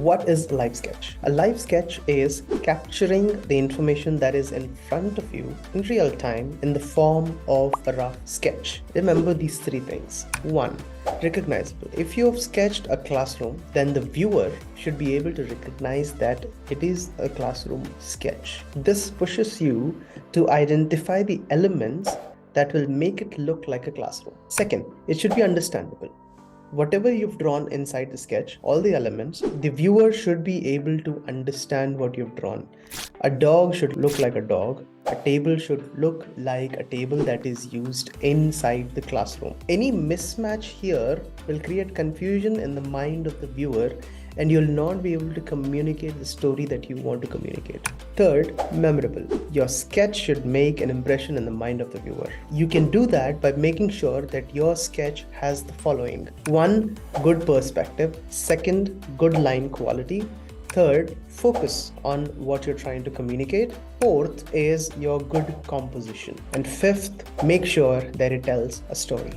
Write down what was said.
What is a live sketch? A live sketch is capturing the information that is in front of you in real time in the form of a rough sketch. Remember these three things. 1. Recognizable. If you have sketched a classroom, then the viewer should be able to recognize that it is a classroom sketch. This pushes you to identify the elements that will make it look like a classroom. Second, it should be understandable. Whatever you've drawn inside the sketch, all the elements, the viewer should be able to understand what you've drawn. A dog should look like a dog. A table should look like a table that is used inside the classroom. Any mismatch here will create confusion in the mind of the viewer, and you'll not be able to communicate the story that you want to communicate. Third, memorable. Your sketch should make an impression in the mind of the viewer. You can do that by making sure that your sketch has the following. 1. Good perspective. 2. Good line quality. 3. Focus on what you're trying to communicate. 4th is your good composition. And 5th, make sure that it tells a story.